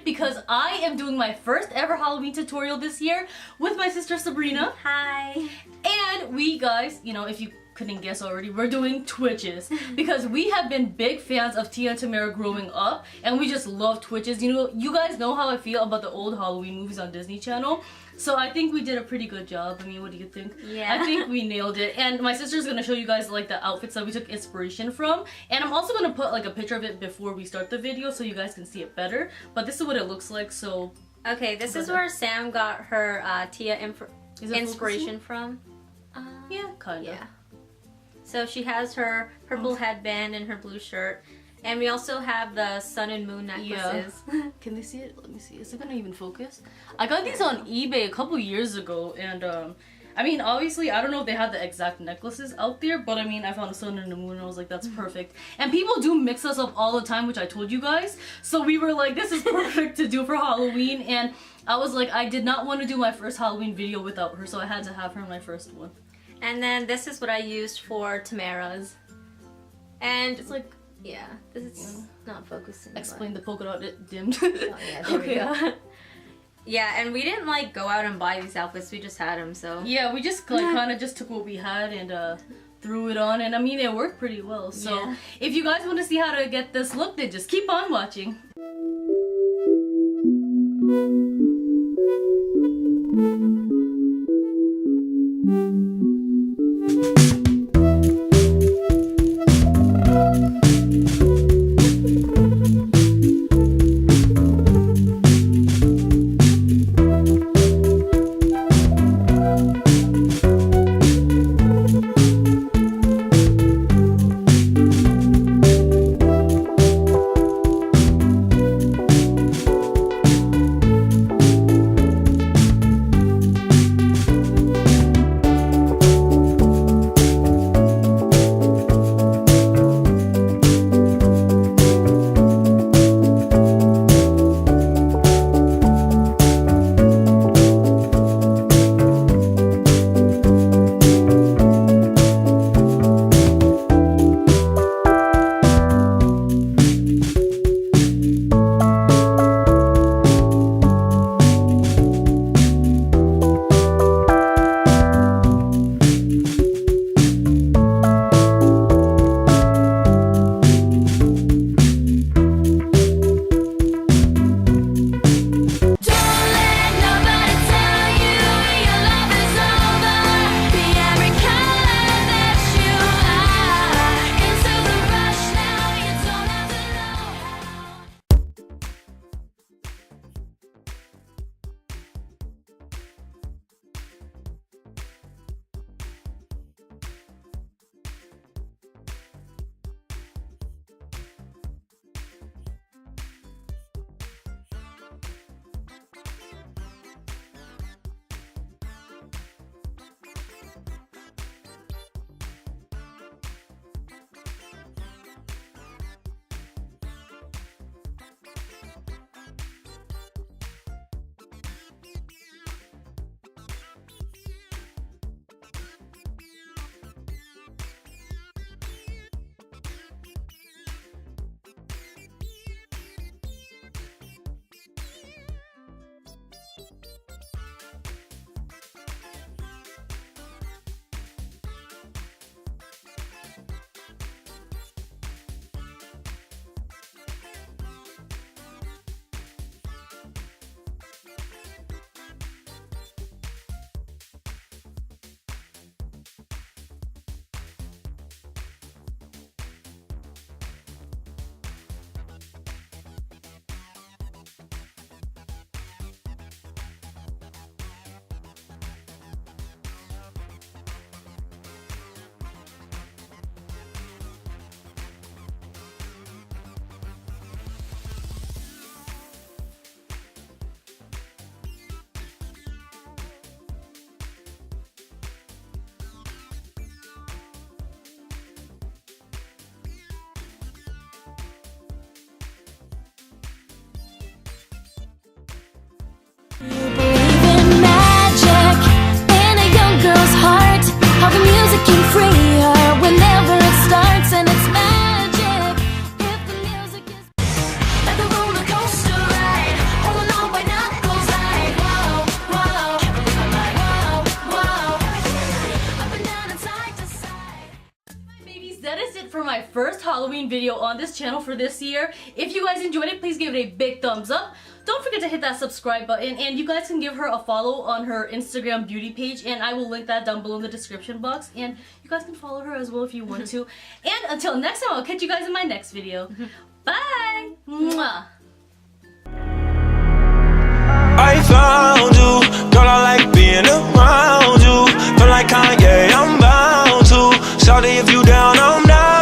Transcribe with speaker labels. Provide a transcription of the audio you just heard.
Speaker 1: excited because I am doing my first ever Halloween tutorial this year with my sister Sabrina.
Speaker 2: Hi.
Speaker 1: And we guys, you know, if you couldn't guess already, we're doing Twitches because we have been big fans of Tia and Tamera growing up, and we just love Twitches. You know, you guys know how I feel about the old Halloween movies on Disney Channel. So I think we did a pretty good job. I mean, what do you think?
Speaker 2: Yeah.
Speaker 1: I think we nailed it. And my sister's gonna show you guys like the outfits that we took inspiration from. And I'm also gonna put like a picture of it before we start the video so you guys can see it better. But this is what it looks like, so...
Speaker 2: Okay, this is where Sam got her Tia inspiration from.
Speaker 1: Yeah, kinda.
Speaker 2: Yeah. So she has her purple headband and her blue shirt. And we also have the sun and moon necklaces.
Speaker 1: Yeah. Can they see it? Let me see. Is it gonna even focus? I got these on eBay a couple years ago, and I mean, obviously, I don't know if they had the exact necklaces out there, but I mean, I found a sun and a moon, and I was like, that's perfect. And people do mix us up all the time, which I told you guys. So we were like, this is perfect to do for Halloween, and I was like, I did not want to do my first Halloween video without her, so I had to have her in my first one.
Speaker 2: And then this is what I used for Tamera's. And
Speaker 1: It's like...
Speaker 2: yeah, this is not focusing.
Speaker 1: Explain the polka dot dimmed.
Speaker 2: Oh, yeah, there we go. Yeah, and we didn't like go out and buy these outfits, we just had them, so.
Speaker 1: Yeah, we just like kind of just took what we had and threw it on, and I mean, it worked pretty well. So
Speaker 2: Yeah.
Speaker 1: if you guys want to see how to get this look, then just keep on watching. first Halloween video on this channel for this year. If you guys enjoyed it, please give it a big thumbs up. Don't forget to hit that subscribe button, and you guys can give her a follow on her Instagram beauty page, and I will link that down below in the description box, and you guys can follow her as well if you want to. And until next time, I'll catch you guys in my next video. Bye! Mwah.
Speaker 3: I found you, girl, I like being around you. Feel like Kanye, I'm bound to. Shawty, if you down, I'm down.